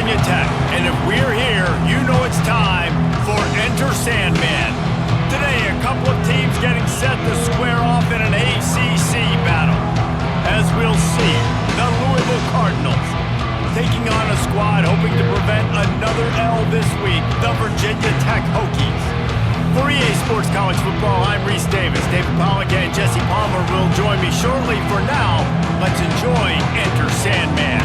Virginia Tech, and if we're here, you know it's time for Enter Sandman. Today, a couple of teams getting set to square off in an ACC battle. As we'll see, the Louisville Cardinals taking on a squad hoping to prevent another L this week, the Virginia Tech Hokies. For EA Sports College Football, I'm Reese Davis. David Pollack and Jesse Palmer will join me shortly. For now, let's enjoy Enter Sandman.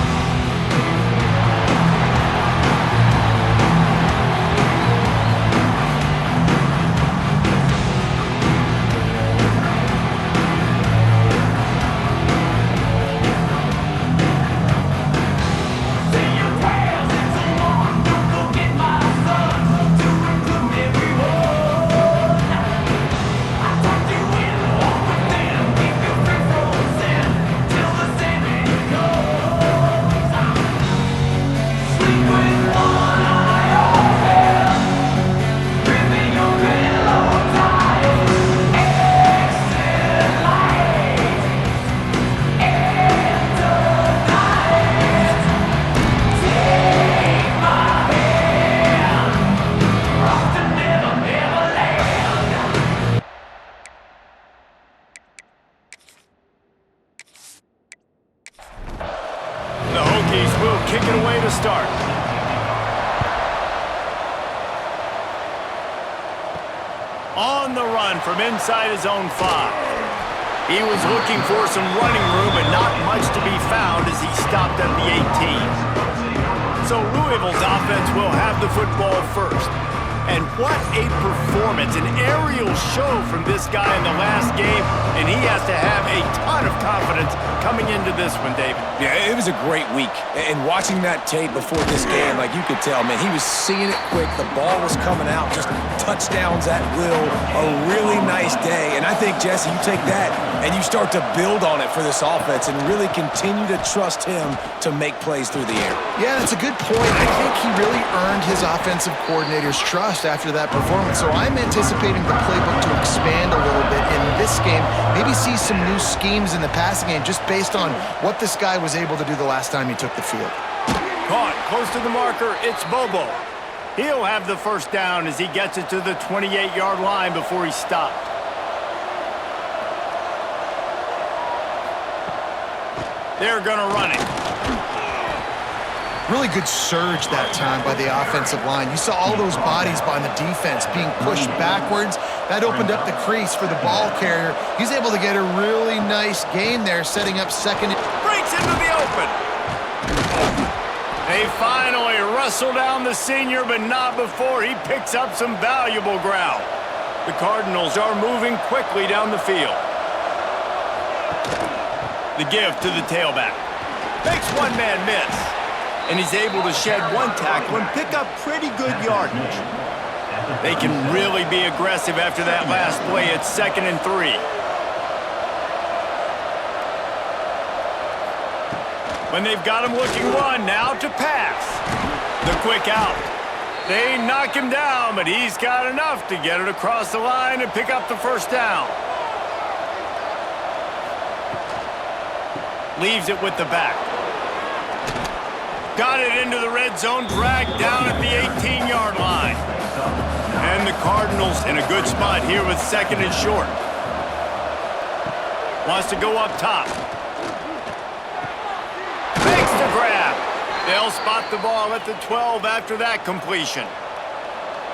The Hokies will kick it away to start. On the run from inside his own 5. He was looking for some running room, but not much to be found as he stopped at the 18. So Louisville's offense will have the football first. And what a performance, an aerial show from this guy in the last game, and he has to have a ton of confidence coming into this one, David. Yeah, it was a great week. And watching that tape before this game, like you could tell, man, he was seeing it quick. The ball was coming out, just touchdowns at will. A really nice day. And I think, Jesse, you take that and you start to build on it for this offense and really continue to trust him to make plays through the air. Yeah, that's a good point. I think he really earned his offensive coordinator's trust after that performance. So I'm anticipating the playbook to expand a little bit in this game. Maybe see some new schemes in the passing game just based on what this guy was able to do the last time he took the field. Caught close to the marker, it's Bobo. He'll have the first down as he gets it to the 28-yard line before he stopped. They're going to run it. Really good surge that time by the offensive line. You saw all those bodies by the defense being pushed backwards. That opened up the crease for the ball carrier. He's able to get a really nice gain there, setting up second. Breaks into the open. They finally wrestle down the senior, but not before he picks up some valuable ground. The Cardinals are moving quickly down the field. The give to the tailback. Makes one man miss. And he's able to shed one tackle and pick up pretty good yardage. They can really be aggressive after that last play. It's 2nd and 3. When they've got him looking one, now to pass. The quick out. They knock him down, but he's got enough to get it across the line and pick up the first down. Leaves it with the back. Got it into the red zone, dragged down at the 18-yard line. And the Cardinals in a good spot here with 2nd and short. Wants to go up top. Makes the grab. They'll spot the ball at the 12 after that completion.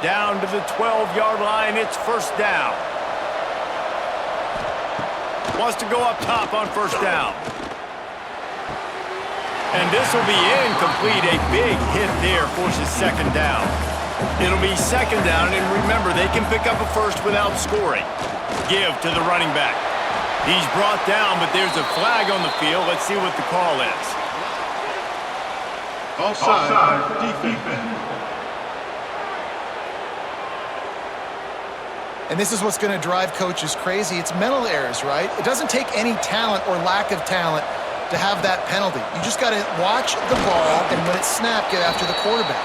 Down to the 12-yard line, it's first down. Wants to go up top on first down. And this will be incomplete. A big hit there forces 2nd down. It'll be 2nd down, and remember, they can pick up a first without scoring. Give to the running back. He's brought down, but there's a flag on the field. Let's see what the call is. Offside, defense. And this is what's going to drive coaches crazy. It's mental errors, right? It doesn't take any talent or lack of talent to have that penalty. You just got to watch the ball, and when it's snapped, get after the quarterback.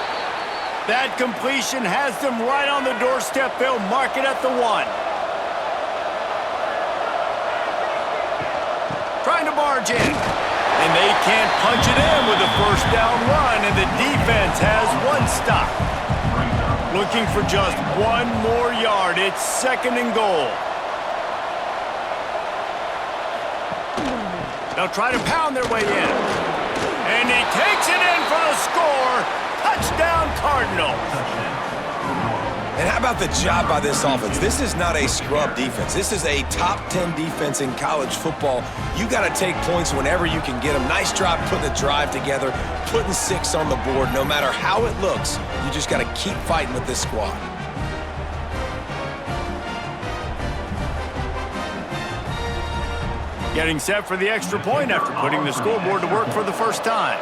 That completion has them right on the doorstep. They'll mark it at the 1. Trying to barge in. And they can't punch it in with a first down run, and the defense has one stop. Looking for just one more yard. It's 2nd and goal. They'll try to pound their way in. And he takes it in for the score. Touchdown, Cardinals. And how about the job by this offense? This is not a scrub defense. This is a top 10 defense in college football. You got to take points whenever you can get them. Nice job putting the drive together, putting 6 on the board. No matter how it looks, you just got to keep fighting with this squad. Getting set for the extra point after putting the scoreboard to work for the first time.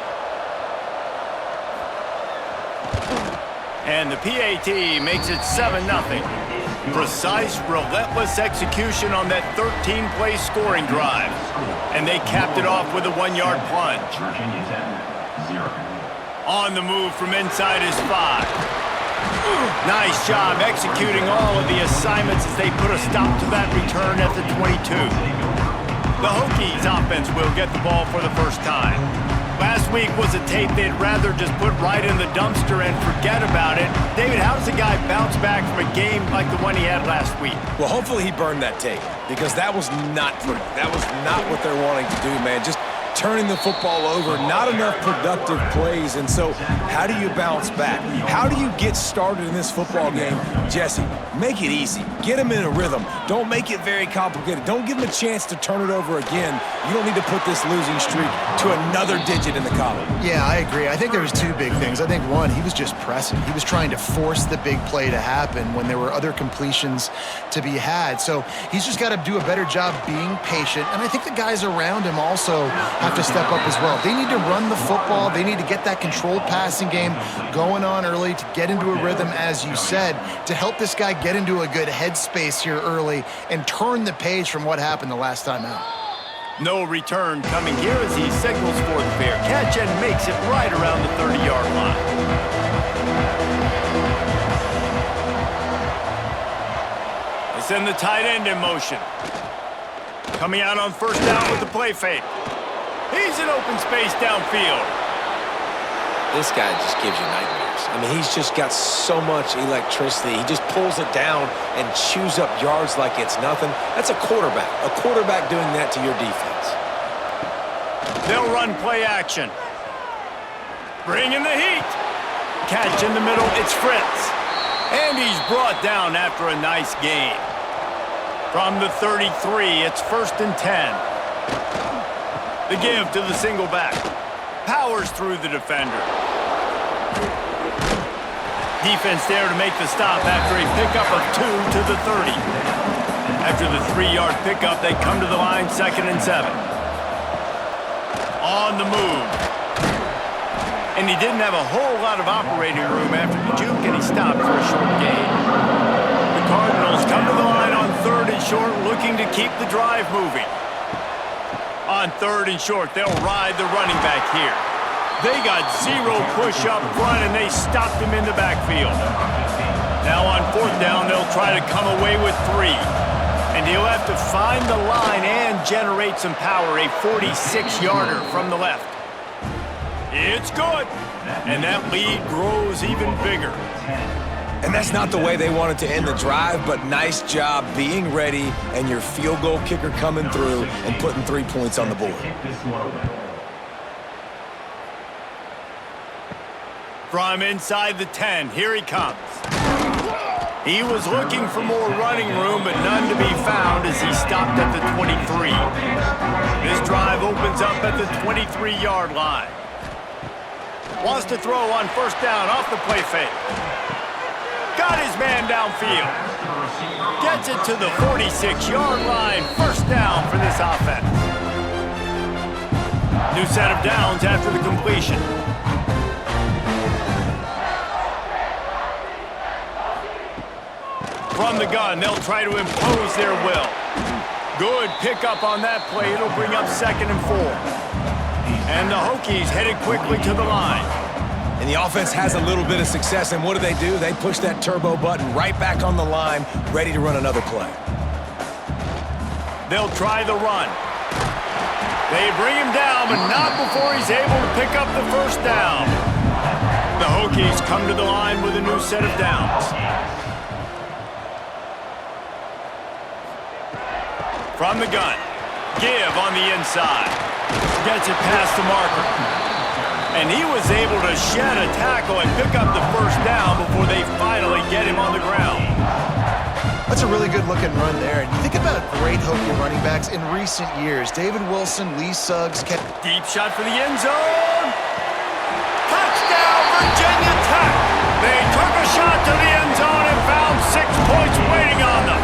And the PAT makes it 7-0. Precise, relentless execution on that 13-play scoring drive. And they capped it off with a 1-yard plunge. On the move from inside his 5. Nice job executing all of the assignments as they put a stop to that return at the 22. The Hokies offense will get the ball for the first time. Last week was a tape they'd rather just put right in the dumpster and forget about it. David, how does a guy bounce back from a game like the one he had last week? Well, hopefully he burned that tape because that was not pretty. That was not what they're wanting to do, man. Just turning the football over, not enough productive plays. And so how do you bounce back? How do you get started in this football game? Jesse, make it easy. Get them in a rhythm. Don't make it very complicated. Don't give them a chance to turn it over again. You don't need to put this losing streak to another digit in the column. Yeah, I agree. I think there was 2 big things. I think one, he was just pressing. He was trying to force the big play to happen when there were other completions to be had. So he's just got to do a better job being patient. And I think the guys around him also have to step up as well. They need to run the football. They need to get that controlled passing game going on early to get into a rhythm, as you said, to help this guy get into a good headspace here early and turn the page from what happened the last time out. No return coming here as he signals for the fair catch and makes it right around the 30-yard line. They send the tight end in motion. Coming out on first down with the play fake. He's in open space downfield. This guy just gives you nightmares. I mean, he's just got so much electricity. He just pulls it down and chews up yards like it's nothing. That's a quarterback. A quarterback doing that to your defense. They'll run play action. Bring in the heat. Catch in the middle. It's Fritz. And he's brought down after a nice gain. From the 33, it's 1st and 10. The give to the single back. Powers through the defender. Defense there to make the stop after a pickup of 2 to the 30. After the 3-yard pickup, they come to the line 2nd and 7. On the move. And he didn't have a whole lot of operating room after the juke, and he stopped for a short gain. The Cardinals come to the line on 3rd and short, looking to keep the drive moving. On 3rd and short, they'll ride the running back here. They got 0 push up front, and they stopped him in the backfield. Now on 4th down, they'll try to come away with 3. And he'll have to find the line and generate some power, a 46-yarder from the left. It's good, and that lead grows even bigger. And that's not the way they wanted to end the drive, but nice job being ready and your field goal kicker coming through and putting 3 points on the board. From inside the 10, here he comes. He was looking for more running room, but none to be found as he stopped at the 23. This drive opens up at the 23-yard line. Wants to throw on 1st down off the play fake. Got his man downfield. Gets it to the 46-yard line. 1st down for this offense. New set of downs after the completion. From the gun, they'll try to impose their will. Good pickup on that play. It'll bring up 2nd and 4. And the Hokies headed quickly to the line. And the offense has a little bit of success, and what do? They push that turbo button right back on the line, ready to run another play. They'll try the run. They bring him down but not before he's able to pick up the first down. The Hokies come to the line with a new set of downs. From the gun, give on the inside. Gets it past the marker. And he was able to shed a tackle and pick up the first down before they finally get him on the ground. That's a really good looking run there. And you think about great Hokie running backs in recent years. David Wilson, Lee Suggs. Deep shot for the end zone. Touchdown, Virginia Tech. They took a shot to the end zone and found 6 points waiting on them.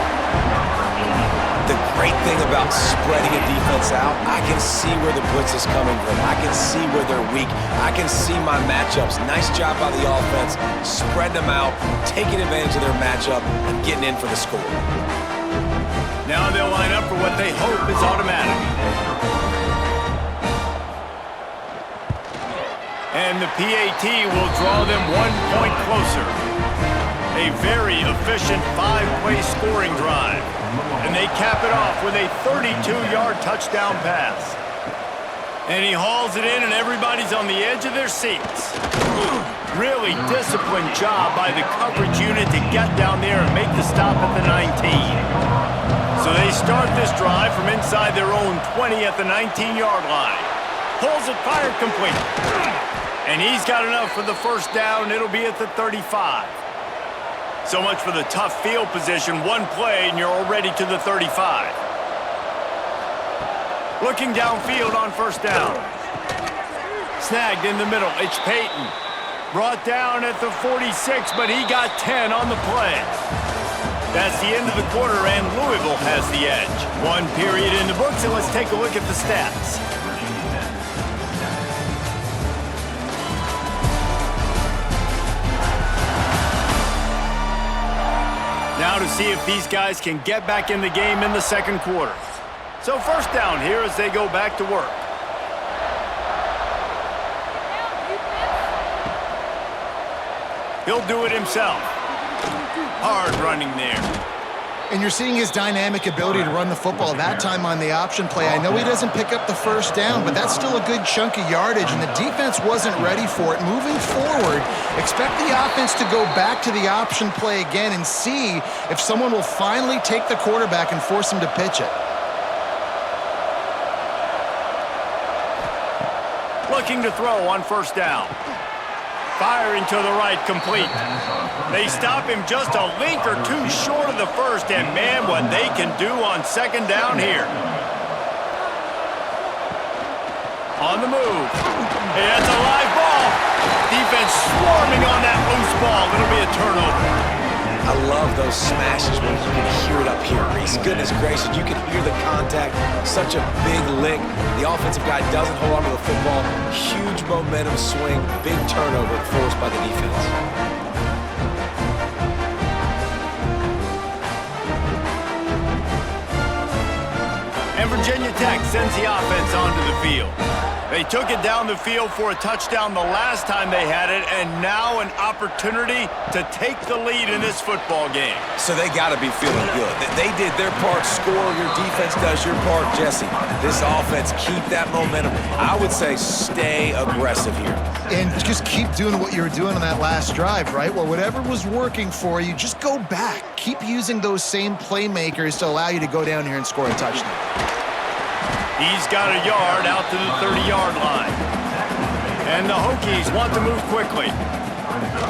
The great thing about spreading a defense out, I can see where the blitz is coming from. I can see where they're weak. I can see my matchups. Nice job by the offense. Spread them out, taking advantage of their matchup, and getting in for the score. Now they'll line up for what they hope is automatic. And the PAT will draw them 1 point closer. A very efficient 5-play scoring drive. And they cap it off with a 32-yard touchdown pass. And he hauls it in, and everybody's on the edge of their seats. Really disciplined job by the coverage unit to get down there and make the stop at the 19. So they start this drive from inside their own 20 at the 19-yard line. Pulls it, fired complete. And he's got enough for the first down. It'll be at the 35. So much for the tough field position. One play, and you're already to the 35. Looking downfield on first down. Snagged in the middle. It's Payton. Brought down at the 46, but he got 10 on the play. That's the end of the quarter, and Louisville has the edge. 1 period in the books, and let's take a look at the stats. Now to see if these guys can get back in the game in the second quarter. So first down here as they go back to work. He'll do it himself. Hard running there. And you're seeing his dynamic ability to run the football, that time on the option play. I know he doesn't pick up the first down, but that's still a good chunk of yardage, and the defense wasn't ready for it. Moving forward, expect the offense to go back to the option play again and see if someone will finally take the quarterback and force him to pitch it. Looking to throw on first down. Firing to the right, complete. They stop him just a link or two short of the first, and man, what they can do on second down here. On the move. Hey, that's a live ball. Defense swarming on that loose ball. It'll be a turnover. I love those smashes when you can hear it up here, Reese. Goodness gracious, you can hear the contact. Such a big lick. The offensive guy doesn't hold on to the football. Huge momentum swing. Big turnover forced by the defense. And Virginia Tech sends the offense onto the field. They took it down the field for a touchdown the last time they had it, and now an opportunity to take the lead in this football game. So they got to be feeling good. They did their part, score. Your defense does your part, Jesse. This offense, keep that momentum. I would say stay aggressive here. And just keep doing what you were doing on that last drive, right? Well, whatever was working for you, just go back. Keep using those same playmakers to allow you to go down here and score a touchdown. He's got a yard out to the 30-yard line. And the Hokies want to move quickly.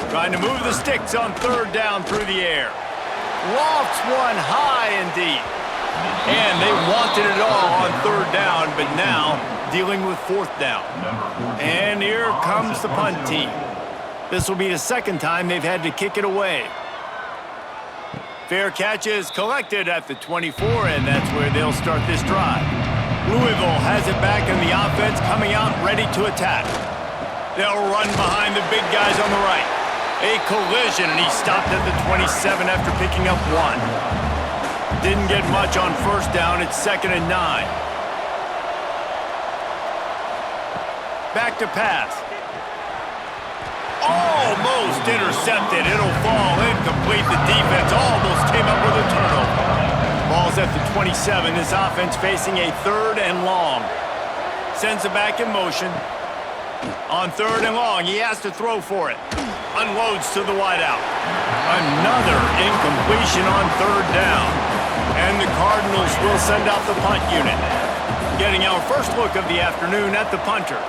Trying to move the sticks on third down through the air. Lofts one high and deep. And they wanted it all on third down, but now dealing with fourth down. And here comes the punt team. This will be the second time they've had to kick it away. Fair catch is collected at the 24, and that's where they'll start this drive. Louisville has it back, and the offense coming out ready to attack. They'll run behind the big guys on the right. A collision, and he stopped at the 27 after picking up 1. Didn't get much on first down. It's 2nd and 9. Back to pass. Almost intercepted. It'll fall incomplete. The defense almost came up with a turnover. Ball's at the 27. This offense facing a 3rd and long. Sends it back in motion. On 3rd and long, he has to throw for it. Unloads to the wideout. Another incompletion on 3rd down. And the Cardinals will send out the punt unit. Getting our first look of the afternoon at the punter.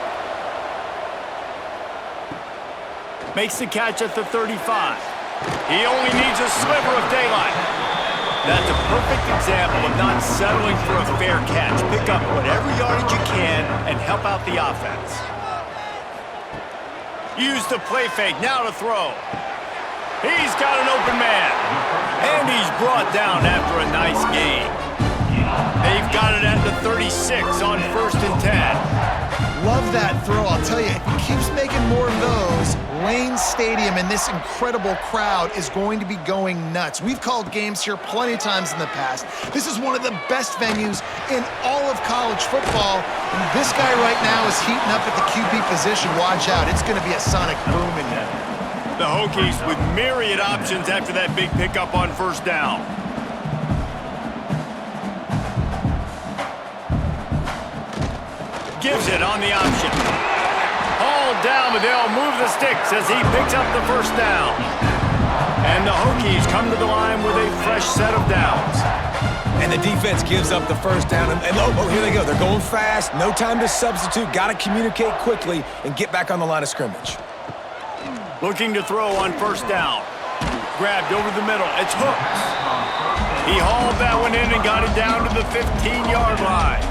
Makes the catch at the 35. He only needs a sliver of daylight. That's a perfect example of not settling for a fair catch. Pick up whatever yardage you can and help out the offense. Use the play fake, now to throw. He's got an open man. And he's brought down after a nice gain. They've got it at the 36 on 1st and 10. Love that throw. I'll tell you, if he keeps making more of those, Lane Stadium and this incredible crowd is going to be going nuts. We've called games here plenty of times in the past. This is one of the best venues in all of college football. And this guy right now is heating up at the QB position. Watch out. It's going to be a sonic boom in there. The Hokies with myriad options after that big pickup on 1st down. Gives it on the option. Hauled down, but they'll move the sticks as he picks up the 1st down. And the Hokies come to the line with a fresh set of downs. And the defense gives up the 1st down. And oh, here they go. They're going fast. No time to substitute. Got to communicate quickly and get back on the line of scrimmage. Looking to throw on 1st down. Grabbed over the middle. It's Hooks. He hauled that one in and got it down to the 15-yard line.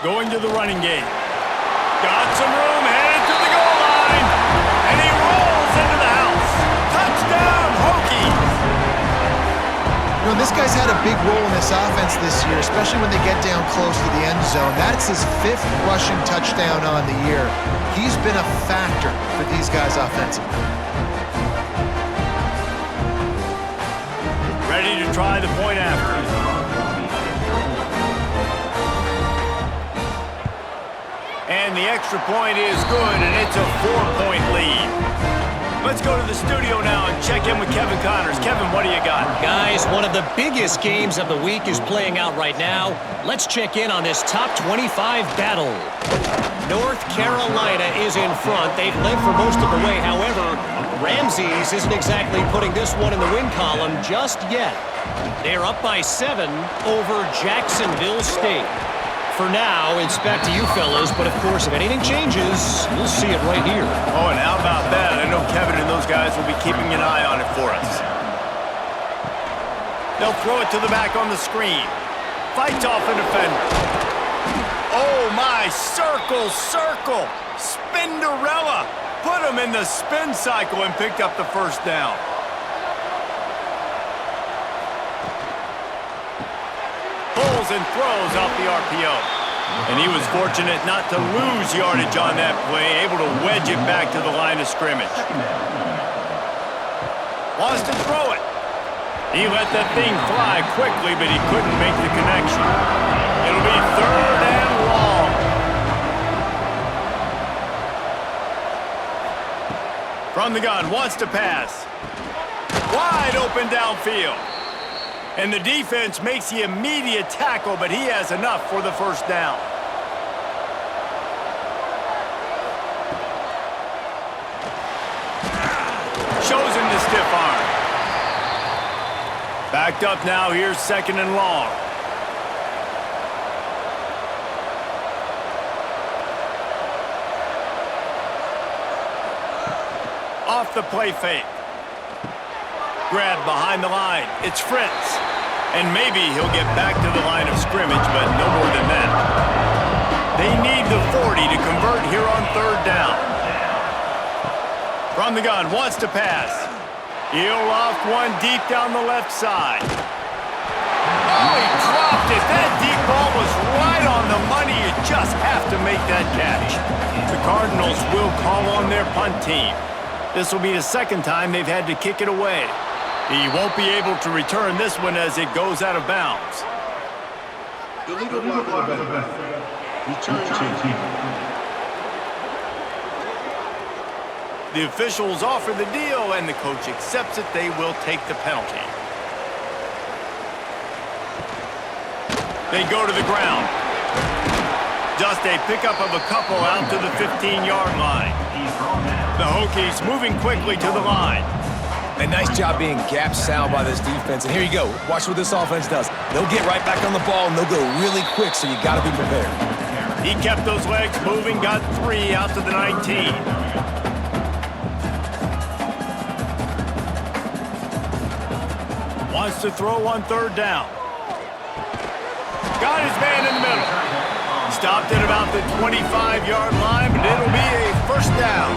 Going to the running game. Got some room, headed to the goal line. And he rolls into the house. Touchdown, Hokies! You know, this guy's had a big role in this offense this year, especially when they get down close to the end zone. That's his 5th rushing touchdown on the year. He's been a factor for these guys offensively. Ready to try the point after. And the extra point is good, and it's a 4-point lead. Let's go to the studio now and check in with Kevin Connors. Kevin, what do you got? Guys, one of the biggest games of the week is playing out right now. Let's check in on this top 25 battle. North Carolina is in front. They've led for most of the way. However, Ramses isn't exactly putting this one in the win column just yet. They're up by 7 over Jacksonville State. For now, it's back to you fellas, but of course, if anything changes, we'll see it right here. Oh, and how about that? I know Kevin and those guys will be keeping an eye on it for us. They'll throw it to the back on the screen. Fights off a defender. Oh, my, circle, circle. Spinderella. Put him in the spin cycle and picked up the 1st down. Pulls and throws off the RPO. And he was fortunate not to lose yardage on that play, able to wedge it back to the line of scrimmage. Wants to throw it. He let that thing fly quickly, but he couldn't make the connection. It'll be 3rd and long. From the gun, wants to pass. Wide open downfield. And the defense makes the immediate tackle, but he has enough for the 1st down. Shows him the stiff arm. Backed up now, here's 2nd and long. Off the play fake. Grab behind the line. It's Fritz. And maybe he'll get back to the line of scrimmage, but no more than that. They need the 40 to convert here on 3rd down. From the gun, wants to pass. He'll loft one deep down the left side. Oh, he dropped it. That deep ball was right on the money. You just have to make that catch. The Cardinals will call on their punt team. This will be the 2nd time they've had to kick it away. He won't be able to return this one as it goes out of bounds. Illegal block of the bet. Return team. The officials offer the deal, and the coach accepts it. They will take the penalty. They go to the ground. Just a pickup of a couple out to the 15-yard line. The Hokies moving quickly to the line. A nice job being gap sound by this defense. And here you go. Watch what this offense does. They'll get right back on the ball, and they'll go really quick, so you got to be prepared. He kept those legs moving, got 3 out to the 19. Wants to throw on 3rd down. Got his man in the middle. Stopped at about the 25-yard line, but it'll be a 1st down.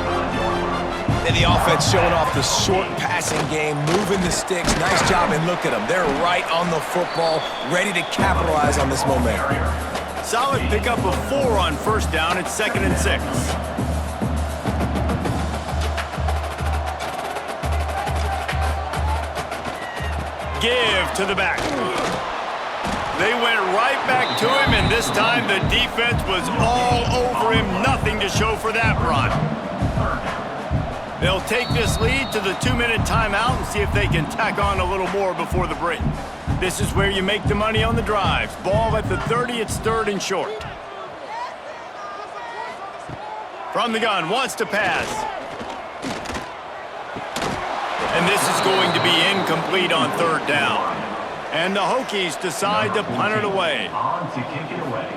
And the offense showing off the short passing game, moving the sticks. Nice job, and look at them. They're right on the football, ready to capitalize on this momentum. Solid pickup of 4 on 1st down. It's 2nd and 6. Give to the back. They went right back to him, and this time the defense was all over him. Nothing to show for that run. They'll take this lead to the 2-minute timeout and see if they can tack on a little more before the break. This is where you make the money on the drives. Ball at the 30, it's 3rd and short. From the gun, wants to pass. And this is going to be incomplete on 3rd down. And the Hokies decide to punt it away. On to kick it away.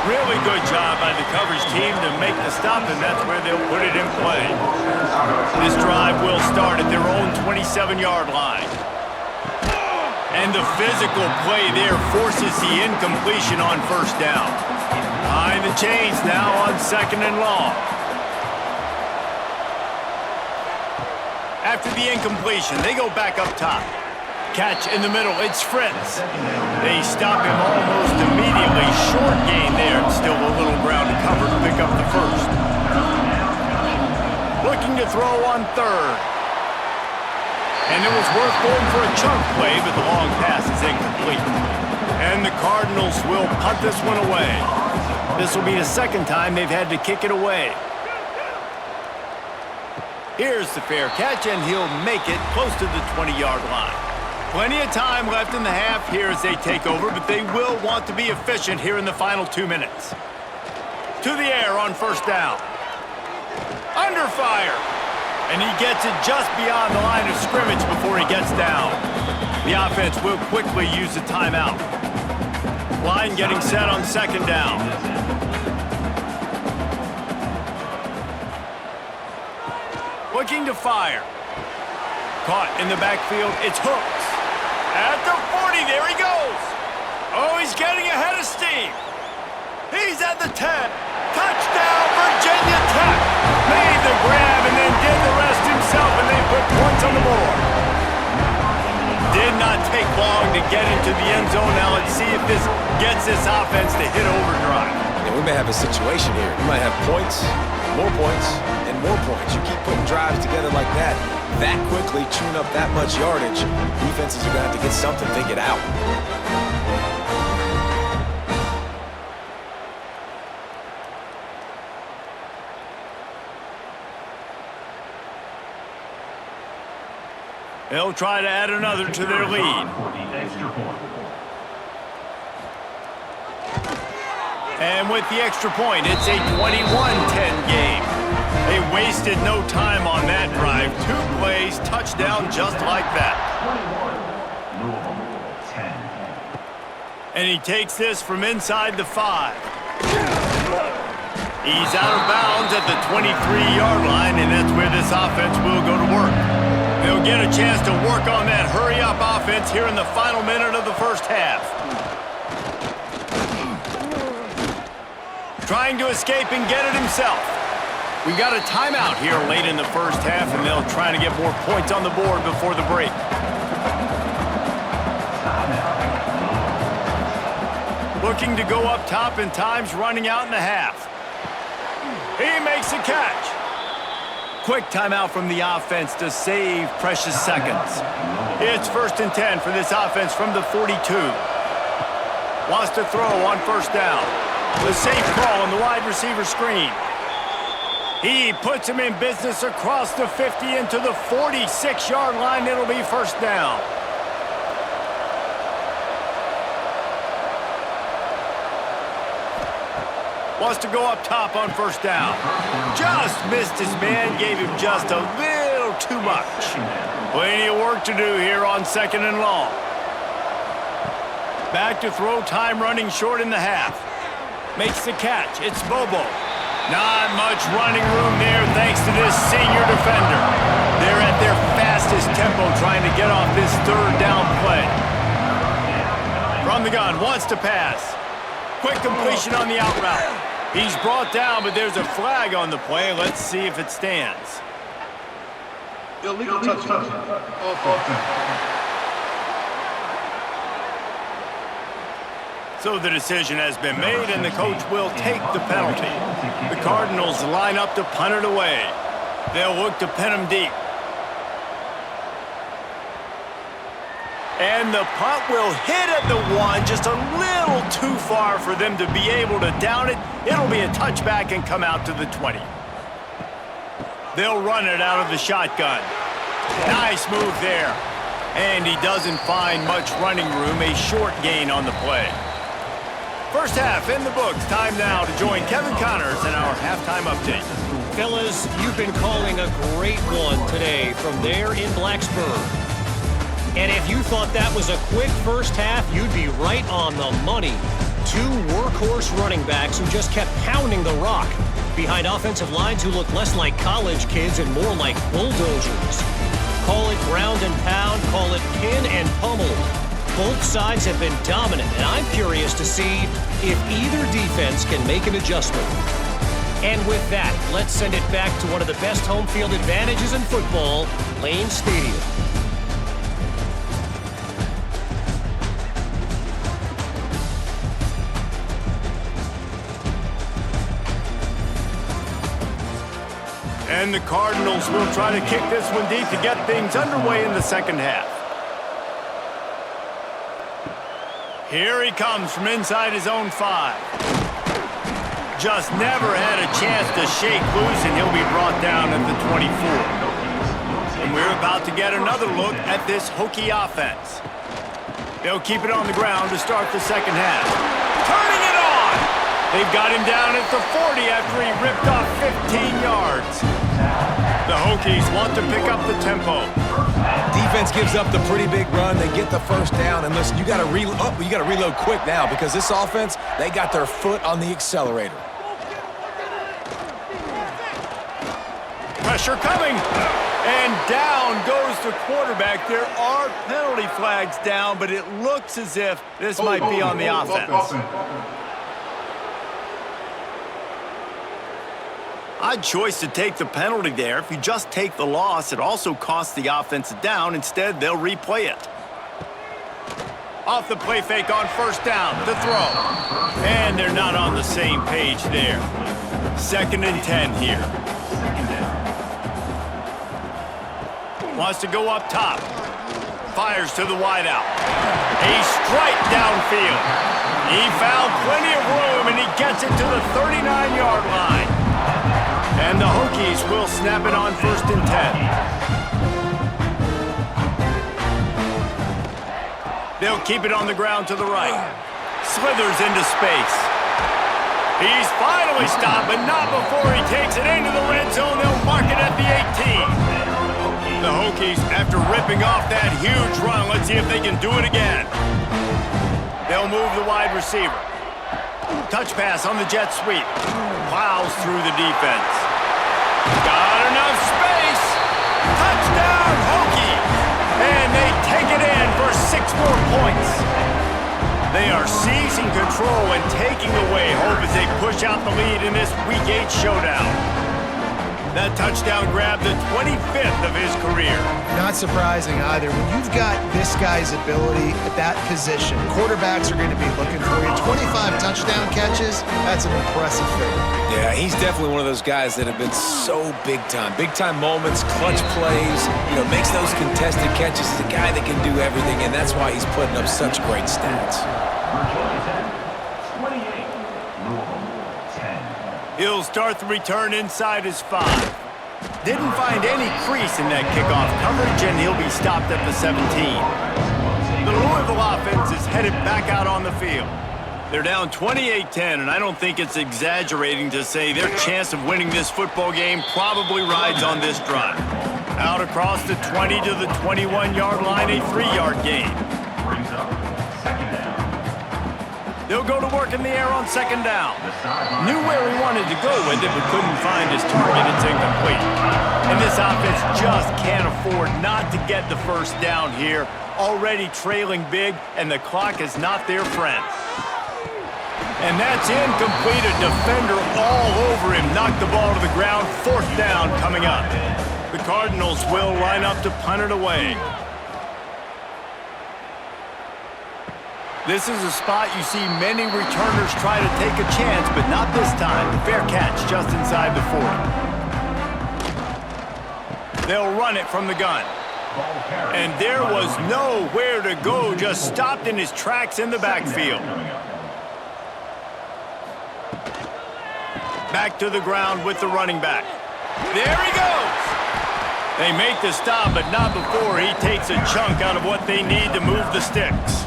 Really good job by the coverage team to make the stop, and that's where they'll put it in play. This drive will start at their own 27-yard line. And the physical play there forces the incompletion on 1st down. Behind the chains now on 2nd and long. After the incompletion, they go back up top. Catch in the middle, it's Fritz. They stop him almost immediately. Short gain there, still a little ground to cover to pick up the 1st. Looking to throw on 3rd. And it was worth going for a chunk play, but the long pass is incomplete. And the Cardinals will punt this one away. This will be the 2nd time they've had to kick it away. Here's the fair catch, and he'll make it close to the 20-yard line. Plenty of time left in the half here as they take over, but they will want to be efficient here in the final 2 minutes. To the air on 1st down. Under fire. And he gets it just beyond the line of scrimmage before he gets down. The offense will quickly use a timeout. Line getting set on 2nd down. Looking to fire. Caught in the backfield, it's Hooks. At the 40, there he goes. Oh, he's getting ahead of steam. He's at the 10. Touchdown, Virginia Tech. Made the grab and then did the rest himself, and they put points on the board. Did not take long to get into the end zone. Now let's see if this gets this offense to hit overdrive. And we may have a situation here. We might have points, and more points. You keep putting drives together like that quickly, chewing up that much yardage, defenses are going to have to get something to get out. They'll try to add another to their lead. And with the extra point, it's a 21-10 game. They wasted no time on that drive. 2 plays, touchdown just like that. And he takes this from inside the 5. He's out of bounds at the 23-yard line, and that's where this offense will go to work. They'll get a chance to work on that hurry-up offense here in the final minute of the 1st half. Trying to escape and get it himself. We've got a timeout here late in the 1st half, and they'll try to get more points on the board before the break. Looking to go up top, and time's running out in the half. He makes a catch. Quick timeout from the offense to save precious seconds. It's 1st and 10 for this offense from the 42. Wants to throw on first down. The safe call on the wide receiver screen. He puts him in business across the 50 into the 46-yard line. It'll be first down. Wants to go up top on first down. Just missed his man, gave him just a little too much. Plenty of work to do here on 2nd and long. Back to throw, time running short in the half. Makes the catch. It's Bobo. Not much running room there thanks to this senior defender. They're at their fastest tempo trying to get off this 3rd down play. From the gun, wants to pass. Quick completion on the out route. He's brought down, but there's a flag on the play. Let's see if it stands. Illegal touchdown. Offense. So the decision has been made, and the coach will take the penalty. The Cardinals line up to punt it away. They'll look to pin him deep. And the punt will hit at the 1, just a little too far for them to be able to down it. It'll be a touchback and come out to the 20. They'll run it out of the shotgun. Nice move there. And he doesn't find much running room, a short gain on the play. First half in the books. Time now to join Kevin Connors in our halftime update. Fellas, you've been calling a great one today from there in Blacksburg. And if you thought that was a quick first half, you'd be right on the money. 2 workhorse running backs who just kept pounding the rock behind offensive lines who look less like college kids and more like bulldozers. Call it ground and pound, call it pin and pummel. Both sides have been dominant, and I'm curious to see if either defense can make an adjustment. And with that, let's send it back to one of the best home field advantages in football, Lane Stadium. And the Cardinals will try to kick this one deep to get things underway in the second half. Here he comes from inside his own 5. Just never had a chance to shake loose, and he'll be brought down at the 24. And we're about to get another look at this Hokie offense. They'll keep it on the ground to start the second half. Turning it on! They've got him down at the 40 after he ripped off 15 yards. The Hokies want to pick up the tempo. Defense gives up the pretty big run. They get the first down. And listen, you got to reload quick now because this offense, they got their foot on the accelerator. Pressure coming. And down goes the quarterback. There are penalty flags down, but it looks as if this might be on the offense. Odd choice to take the penalty there. If you just take the loss, it also costs the offense a down. Instead, they'll replay it. Off the play fake on first down, the throw. And they're not on the same page there. 2nd and 10 here. Wants to go up top. Fires to the wideout. A strike downfield. He found plenty of room, and he gets it to the 39-yard line. And the Hokies will snap it on 1st and 10. They'll keep it on the ground to the right. Slithers into space. He's finally stopped, but not before he takes it into the red zone. They'll mark it at the 18. The Hokies, after ripping off that huge run, let's see if they can do it again. They'll move the wide receiver. Touch pass on the jet sweep. Plows through the defense. Got enough space. Touchdown, Hokies. And they take it in for 6 more points. They are seizing control and taking away hope as they push out the lead in this Week 8 showdown. That touchdown grabbed the 25th of his career. Not surprising either. When you've got this guy's ability at that position, quarterbacks are going to be looking for you. 25 touchdown catches, that's an impressive thing. Yeah, he's definitely one of those guys that have been so big time. Big time moments, clutch plays, makes those contested catches. He's a guy that can do everything, and that's why he's putting up such great stats. He'll start the return inside his 5. Didn't find any crease in that kickoff coverage, and he'll be stopped at the 17. The Louisville offense is headed back out on the field. They're down 28-10, and I don't think it's exaggerating to say their chance of winning this football game probably rides on this drive. Out across the 20 to the 21-yard line, a 3-yard gain. They'll go to work in the air on 2nd down. Knew where he wanted to go with it, but couldn't find his target. It's incomplete. And this offense just can't afford not to get the first down here. Already trailing big, and the clock is not their friend. And that's incomplete. A defender all over him. Knocked the ball to the ground. 4th down coming up. The Cardinals will line up to punt it away. This is a spot you see many returners try to take a chance, but not this time. The fair catch just inside the 40. They'll run it from the gun. And there was nowhere to go, just stopped in his tracks in the backfield. Back to the ground with the running back. There he goes! They make the stop, but not before he takes a chunk out of what they need to move the sticks.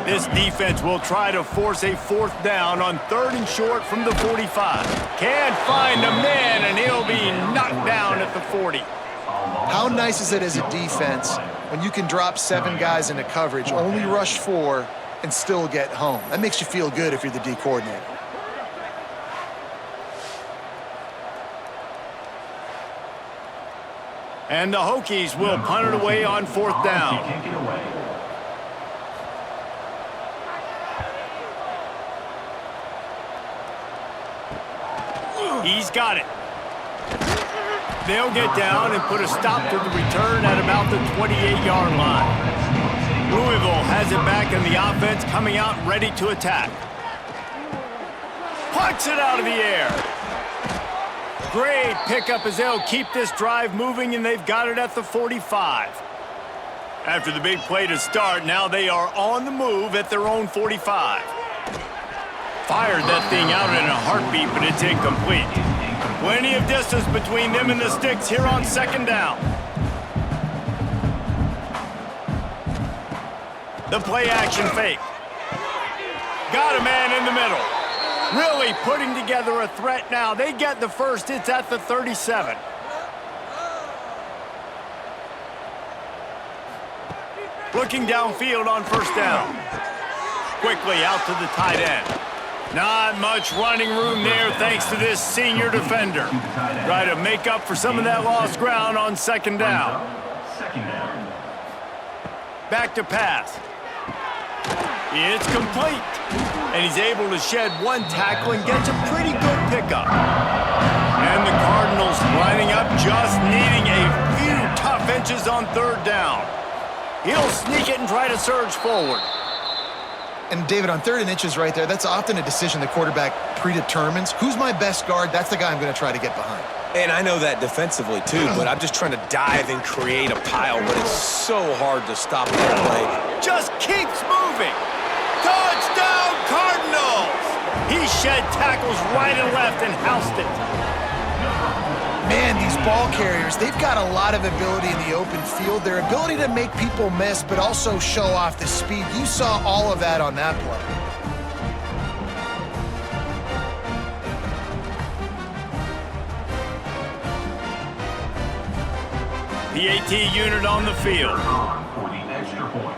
This defense will try to force a 4th down on 3rd and short from the 45. Can't find a man, and he'll be knocked down at the 40. How nice is it as a defense when you can drop 7 guys into coverage, only rush 4, and still get home? That makes you feel good if you're the D coordinator. And the Hokies will punt it away on 4th down. He's got it. They'll get down and put a stop to the return at about the 28-yard line. Louisville has it back in the offense, coming out ready to attack. Punts it out of the air. Great pickup as they'll keep this drive moving, and they've got it at the 45. After the big play to start, now they are on the move at their own 45. Fired that thing out in a heartbeat, but it's incomplete. Plenty of distance between them and the sticks here on 2nd down. The play action fake. Got a man in the middle. Really putting together a threat now. They get the first. It's at the 37. Looking downfield on 1st down. Quickly out to the tight end. Not much running room there thanks to this senior defender. Try to make up for some of that lost ground on 2nd down. Back to pass. It's complete. And he's able to shed 1 tackle and gets a pretty good pickup. And the Cardinals lining up, just needing a few tough inches on 3rd down. He'll sneak it and try to surge forward. And David, on 3rd and inches right there, that's often a decision the quarterback predetermines. Who's my best guard? That's the guy I'm going to try to get behind. And I know that defensively, too, but I'm just trying to dive and create a pile, but it's so hard to stop that play. Just keeps moving. Touchdown, Cardinals! He shed tackles right and left and housed it. Man, these ball carriers, they've got a lot of ability in the open field. Their ability to make people miss, but also show off the speed. You saw all of that on that play. The AT unit on the field. For the extra point.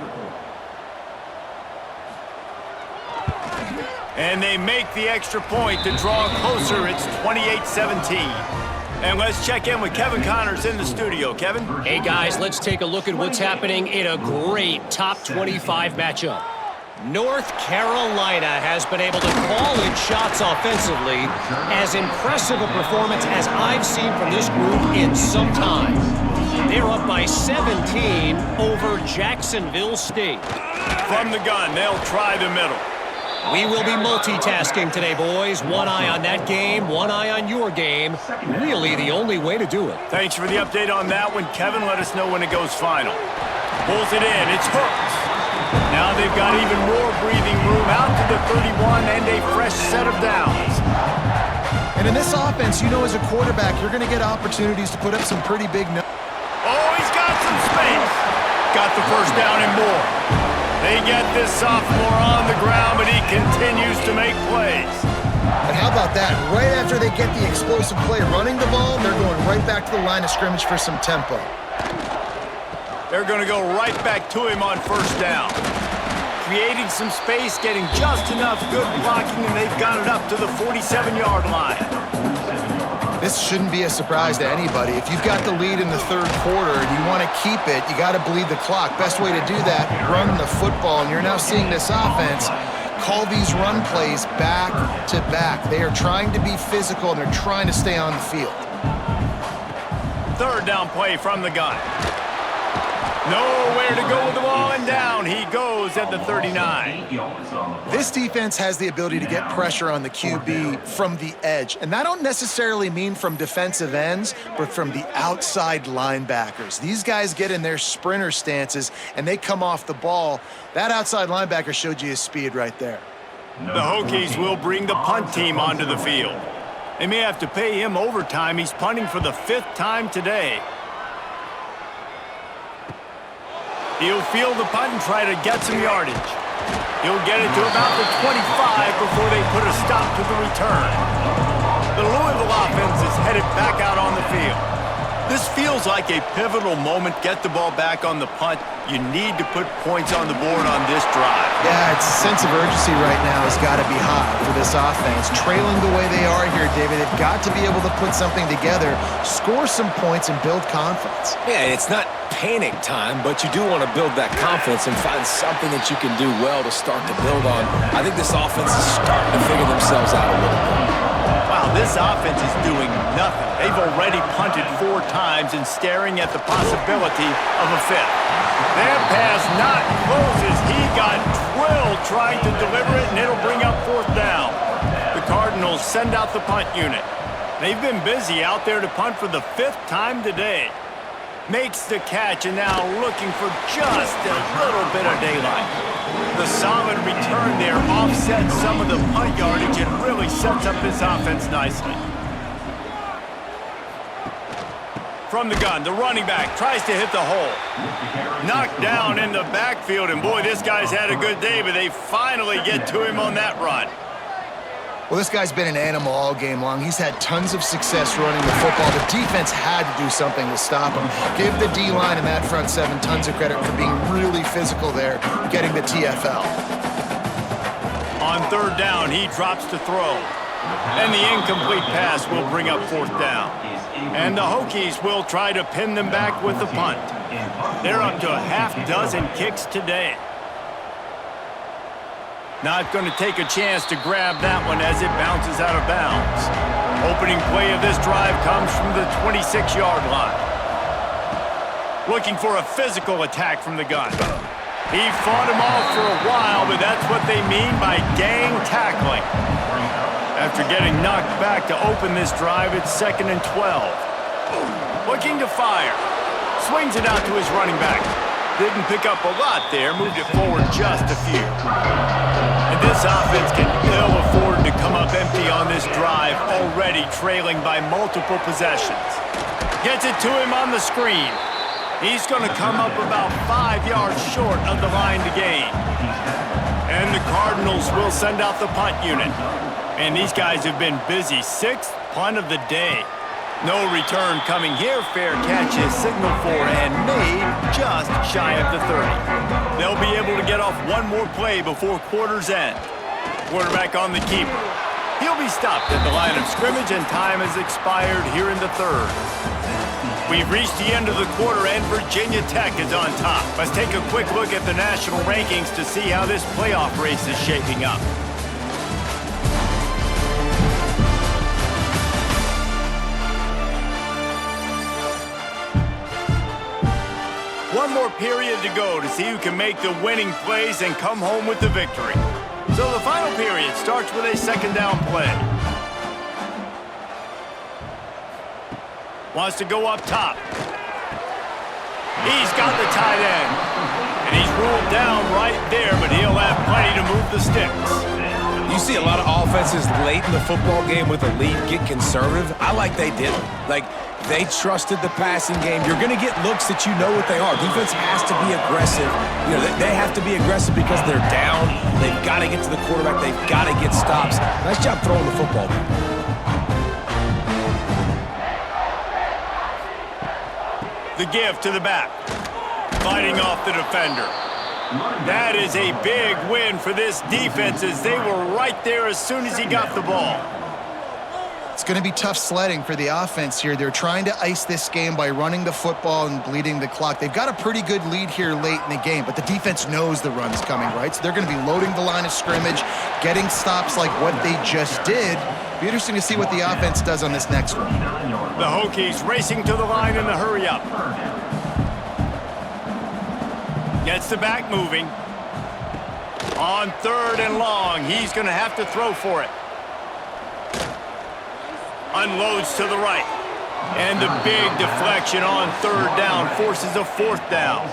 And they make the extra point to draw closer. It's 28-17. And let's check in with Kevin Connors in the studio. Kevin? Hey, guys, let's take a look at what's happening in a great top 25 matchup. North Carolina has been able to call in shots offensively. As impressive a performance as I've seen from this group in some time. They're up by 17 over Jacksonville State. From the gun, they'll try the middle. We will be multitasking today, boys. One eye on that game, one eye on your game. Really the only way to do it. Thanks for the update on that one, Kevin. Let us know when it goes final. Pulls it in. It's hooked. Now they've got even more breathing room out to the 31 and a fresh set of downs. And in this offense, you know as a quarterback, you're going to get opportunities to put up some pretty big numbers. Oh, he's got some space. Got the first down and more. They get this sophomore on the ground, but he continues to make plays. And how about that? Right after they get the explosive play running the ball, they're going right back to the line of scrimmage for some tempo. They're going to go right back to him on first down. Creating some space, getting just enough good blocking, and they've got it up to the 47-yard line. This shouldn't be a surprise to anybody. If you've got the lead in the third quarter and you want to keep it, you got to bleed the clock. Best way to do that, run the football. And you're now seeing this offense call these run plays back to back. They are trying to be physical, and they're trying to stay on the field. Third down play from the gun. Nowhere to go with the ball, and down he goes at the 39. This defense has the ability to get pressure on the QB from the edge. And I don't necessarily mean from defensive ends, but from the outside linebackers. These guys get in their sprinter stances, and they come off the ball. That outside linebacker showed you his speed right there. The Hokies will bring the punt team onto the field. They may have to pay him overtime. He's punting for the 5th time today. He'll field the punt and try to get some yardage. He'll get it to about the 25 before they put a stop to the return. The Louisville offense is headed back out on the field. This feels like a pivotal moment. Get the ball back on the punt. You need to put points on the board on this drive. Yeah, it's a sense of urgency right now has got to be high for this offense. Trailing the way they are here, David, they've got to be able to put something together, score some points, and build confidence. Yeah, it's not panic time, but you do want to build that confidence and find something that you can do well to start to build on. I think this offense is starting to figure themselves out a little bit. Wow, this offense is doing nothing. They've already punted 4 times and staring at the possibility of a 5th. That pass not closes. He got drilled trying to deliver it, and it'll bring up 4th down. The Cardinals send out the punt unit. They've been busy out there to punt for the 5th time today. Makes the catch, and now looking for just a little bit of daylight. The solid return there offsets some of the punt yardage and really sets up this offense nicely. From the gun, the running back tries to hit the hole. Knocked down in the backfield, and boy, this guy's had a good day, but they finally get to him on that run. Well, this guy's been an animal all game long. He's had tons of success running the football. The defense had to do something to stop him. Give the D-line and that front 7 tons of credit for being really physical there, getting the TFL. On third down, he drops to throw. And the incomplete pass will bring up 4th down. And the Hokies will try to pin them back with the punt. They're up to a half-dozen kicks today. Not going to take a chance to grab that one as it bounces out of bounds. Opening play of this drive comes from the 26-yard line. Looking for a physical attack from the gun. He fought him off for a while, but that's what they mean by gang tackling. After getting knocked back to open this drive, it's 2nd and 12. Looking to fire. Swings it out to his running back. Didn't pick up a lot there, moved it forward just a few. And this offense can ill afford to come up empty on this drive, already trailing by multiple possessions. Gets it to him on the screen. He's going to come up about 5 yards short of the line to gain. And the Cardinals will send out the punt unit. And these guys have been busy. 6th punt of the day. No return coming here. Fair catch is signaled for and made just shy of the 30. They'll be able to get off one more play before quarter's end. Quarterback on the keeper. He'll be stopped at the line of scrimmage, and time has expired here in the 3rd. We've reached the end of the quarter, and Virginia Tech is on top. Let's take a quick look at the national rankings to see how this playoff race is shaping up. One more period to go to see who can make the winning plays and come home with the victory. So the final period starts with a 2nd down play. Wants to go up top. He's got the tight end. And he's ruled down right there, but he'll have plenty to move the sticks. You see a lot of offenses late in the football game with a lead get conservative. I like they did. Like, they trusted the passing game. You're going to get looks that you know what they are. Defense has to be aggressive. You know, they have to be aggressive because they're down. They've got to get to the quarterback. They've got to get stops. Nice job throwing the football. The give to the back. Fighting off the defender. That is a big win for this defense as they were right there as soon as he got the ball. It's going to be tough sledding for the offense here. They're trying to ice this game by running the football and bleeding the clock. They've got a pretty good lead here late in the game, but the defense knows the run's coming, right? So they're going to be loading the line of scrimmage, getting stops like what they just did. Be interesting to see what the offense does on this next one. The Hokies racing to the line in the hurry-up. Gets the back moving. On 3rd and long, he's going to have to throw for it. Unloads to the right. And the big deflection on 3rd down forces a 4th down.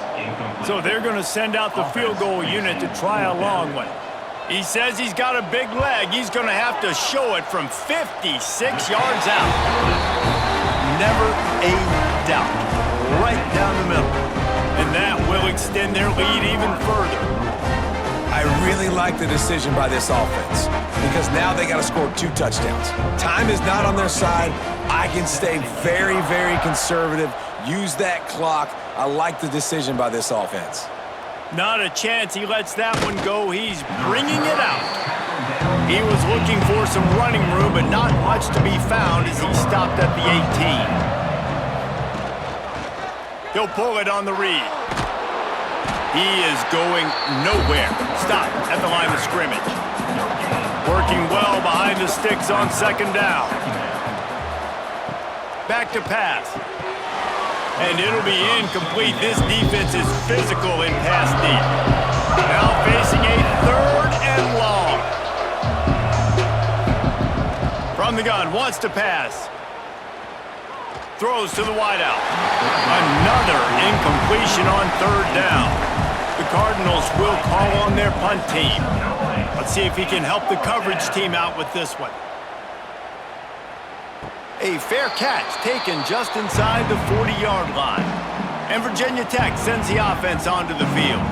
So they're going to send out the field goal unit to try a long one. He says he's got a big leg. He's going to have to show it from 56 yards out. Never a doubt. Right down the middle. And that will extend their lead even further. I really like the decision by this offense because now they got to score 2 touchdowns. Time is not on their side. I can stay very, very conservative, use that clock. I like the decision by this offense. Not a chance he lets that one go. He's bringing it out. He was looking for some running room, but not much to be found as he stopped at the 18. He'll pull it on the read. He is going nowhere. Stop at the line of scrimmage. Working well behind the sticks on 2nd down. Back to pass. And it'll be incomplete. This defense is physical in pass deep. Now facing a 3rd and long. From the gun, wants to pass. Throws to the wideout. Another incompletion on 3rd down. The Cardinals will call on their punt team. Let's see if he can help the coverage team out with this one. A fair catch taken just inside the 40-yard line. And Virginia Tech sends the offense onto the field.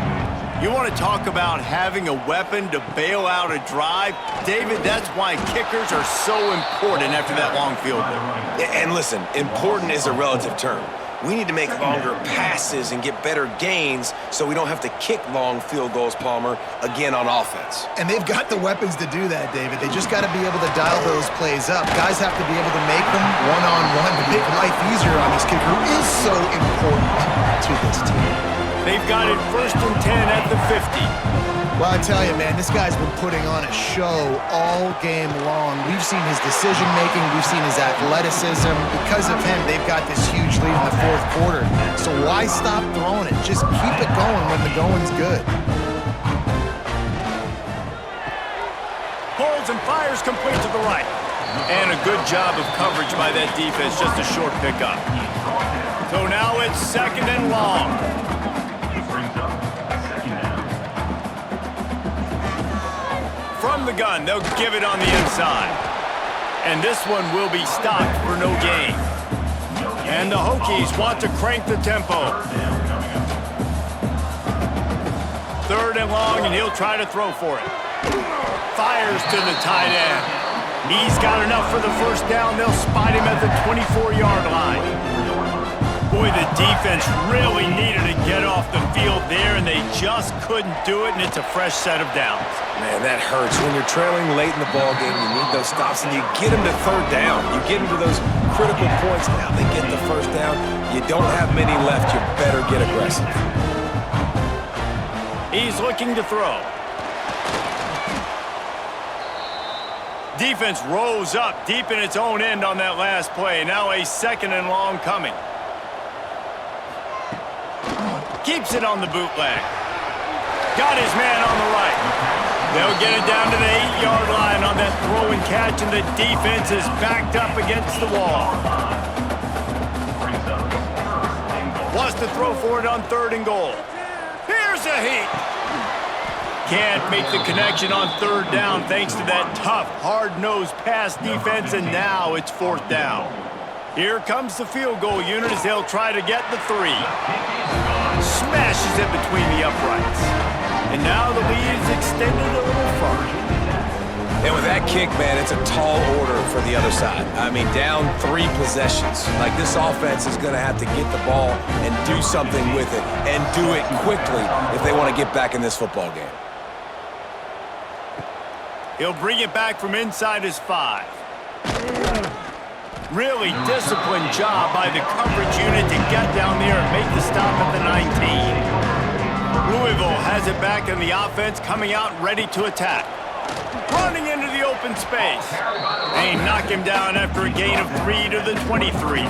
You want to talk about having a weapon to bail out a drive? David, that's why kickers are so important after that long field goal. And listen, important is a relative term. We need to make longer passes and get better gains so we don't have to kick long field goals, Palmer, again on offense. And they've got the weapons to do that, David. They just got to be able to dial those plays up. Guys have to be able to make them one-on-one to make life easier on this kicker, who is so important to this team. They've got it 1st and 10 at the 50. Well, I tell you, man, this guy's been putting on a show all game long. We've seen his decision-making. We've seen his athleticism. Because of him, they've got this huge lead in the 4th quarter. So why stop throwing it? Just keep it going when the going's good. Pulls and fires complete to the right. And a good job of coverage by that defense. Just a short pickup. So now it's 2nd and long. From the gun, they'll give it on the inside. And this one will be stopped for no gain. And the Hokies want to crank the tempo. 3rd and long, and he'll try to throw for it. Fires to the tight end. He's got enough for the 1st down. They'll spot him at the 24-yard line. Boy, the defense really needed to get off the field there, and they just couldn't do it, and it's a fresh set of downs. Man, that hurts. When you're trailing late in the ball game, you need those stops, and you get them to 3rd down. You get them to those critical points. Now they get the 1st down. You don't have many left. You better get aggressive. He's looking to throw. Defense rose up deep in its own end on that last play. Now a 2nd and long coming. Keeps it on the bootleg. Got his man on the right. They'll get it down to the 8-yard line on that throw and catch, and the defense is backed up against the wall. Wants to throw for it on 3rd and goal. Here's a heat. can't make the connection on third down thanks to that tough, hard-nosed pass defense, and now it's fourth down. Here comes the field goal unit as they'll try to get the 3. Smashes it between the uprights. And now the lead is extended a little further. And with that kick, man, it's a tall order for the other side. I mean, down 3 possessions. Like, this offense is going to have to get the ball and do something with it, and do it quickly if they want to get back in this football game. He'll bring it back from inside his 5. Really disciplined job by the coverage unit to get down there and make the stop at the 19. Louisville has it back in the offense, coming out ready to attack. Running into the open space. They knock him down after a gain of 3 to the 23.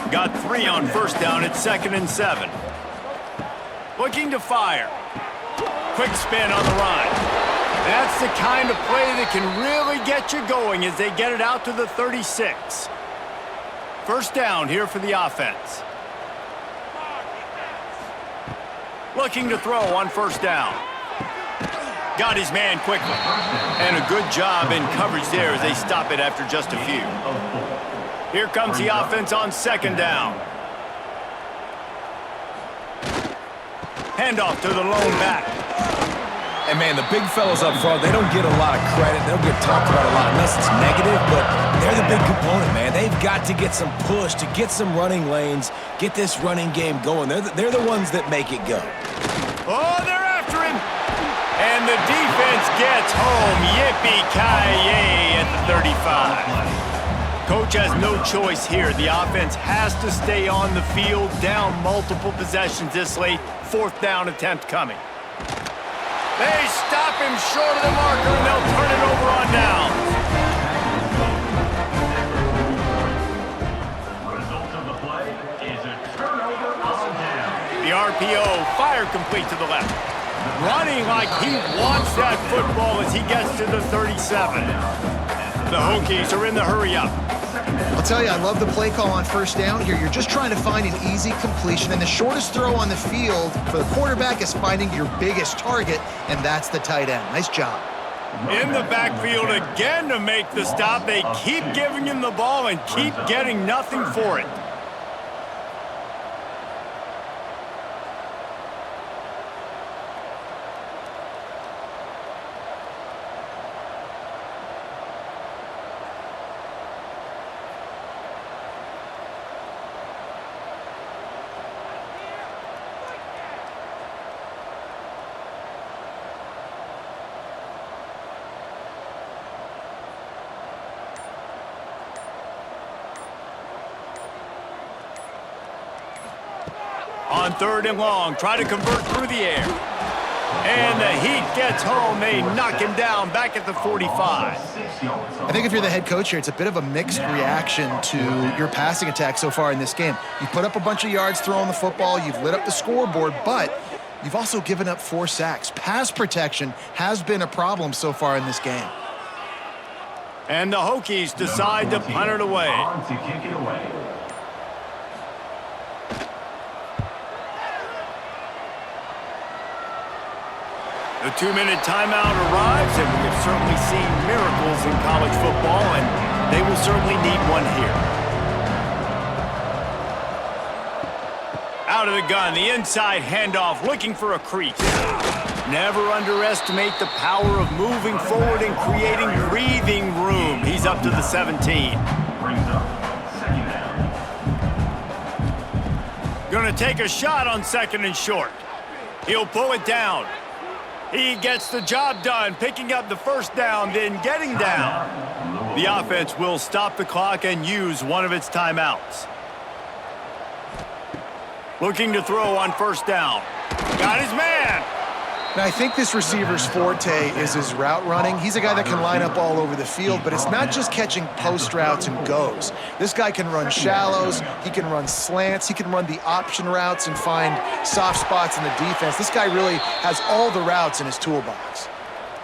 Got 3 on first down at 2nd and 7. Looking to fire. Quick spin on the run. That's the kind of play that can really get you going as they get it out to the 36. First down here for the offense. Looking to throw on first down. Got his man quickly. And a good job in coverage there as they stop it after just a few. Here comes the offense on second down. Handoff to the lone back. And, man, the big fellows up front, they don't get a lot of credit. They don't get talked about a lot unless it's negative, but they're the big component, man. They've got to get some push, to get some running lanes, get this running game going. They're the ones that make it go. Oh, they're after him. And the defense gets home. Yippee-ki-yay at the 35. Coach has no choice here. The offense has to stay on the field, down multiple possessions this late. Fourth down attempt coming. They stop him short of the marker, and they'll turn it over on downs. Result of the play is a turnover on down. The RPO, fire complete to the left. Running like he wants that football as he gets to the 37. The Hokies are in the hurry-up. I'll tell you, I love the play call on first down here. You're just trying to find an easy completion, and the shortest throw on the field for the quarterback is finding your biggest target, and that's the tight end. Nice job. In the backfield again to make the stop. They keep giving him the ball and keep getting nothing for it. On third and long, try to convert through the air. And the heat gets home. They knock him down back at the 45. I think if you're the head coach here, it's a bit of a mixed reaction to your passing attack so far in this game. You put up a bunch of yards throwing the football, you've lit up the scoreboard, but you've also given up 4 sacks. Pass protection has been a problem so far in this game. And the Hokies decide to punt it away. On to kick it away. The 2-minute timeout arrives, and we have certainly seen miracles in college football, and they will certainly need one here. Out of the gun, the inside handoff, looking for a crease. Never underestimate the power of moving forward and creating breathing room. He's up to the 17. Brings up second down. Gonna take a shot on second and short. He'll pull it down. He gets the job done, picking up the first down, then getting down. The offense will stop the clock and use one of its timeouts. Looking to throw on first down. Got his man. Now, I think this receiver's forte is his route running. He's a guy that can line up all over the field, but it's not just catching post routes and goes. This guy can run shallows, he can run slants, he can run the option routes and find soft spots in the defense. This guy really has all the routes in his toolbox.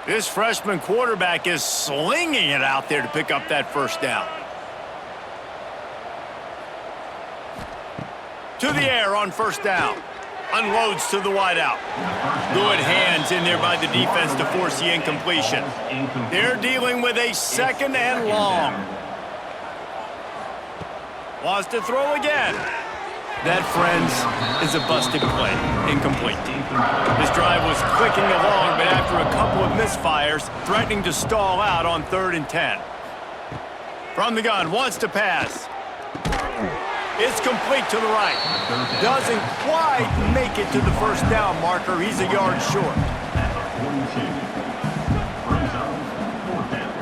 This freshman quarterback is slinging it out there to pick up that first down. To the air on first down. Unloads to the wideout. Good hands in there by the defense to force the incompletion. They're dealing with a 2nd and long. Wants to throw again. That, friends, is a busted play. Incomplete. This drive was clicking along, but after a couple of misfires, threatening to stall out on 3rd and 10. From the gun, wants to pass. It's complete to the right. Doesn't quite make it to the 1st down marker. He's a yard short.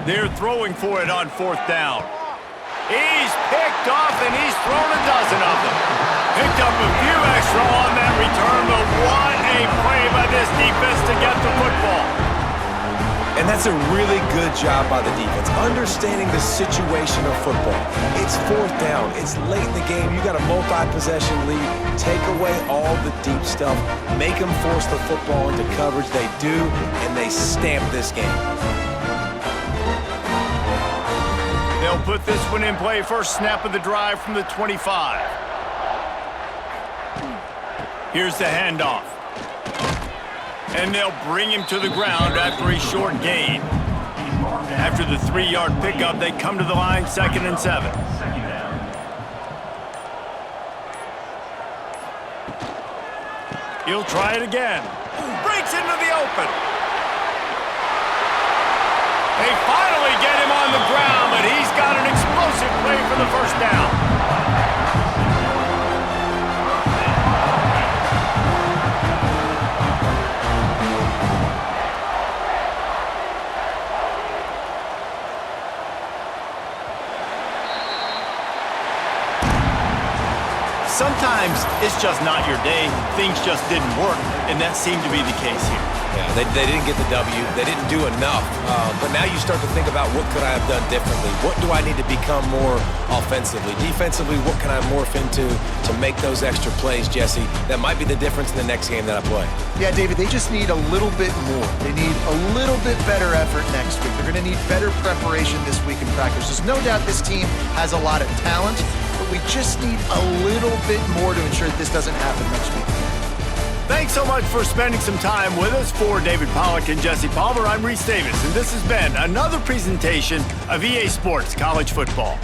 They're throwing for it on 4th down. He's picked off, and he's thrown a dozen of them. Picked up a few extra on that return, but what a play by this defense to get the football. And that's a really good job by the defense, understanding the situation of football. It's 4th down. It's late in the game. You got a multi-possession lead. Take away all the deep stuff. Make them force the football into coverage. They do, and they stamp this game. They'll put this one in play. First snap of the drive from the 25. Here's the handoff. And they'll bring him to the ground after a short gain. After the 3-yard pickup, they come to the line 2nd and 7. He'll try it again. Breaks into the open. They finally get him on the ground, but he's got an explosive play for the 1st down. Sometimes it's just not your day. Things just didn't work, and that seemed to be the case here. Yeah, they didn't get the W. They didn't do enough. But now you start to think about what could I have done differently? What do I need to become more offensively? Defensively, what can I morph into to make those extra plays, Jesse? That might be the difference in the next game that I play. Yeah, David, they just need a little bit more. They need a little bit better effort next week. They're going to need better preparation this week in practice. There's no doubt this team has a lot of talent, but we just need a little bit more to ensure that this doesn't happen next week. Thanks so much for spending some time with us. For David Pollack and Jesse Palmer, I'm Reese Davis, and this has been another presentation of EA Sports College Football.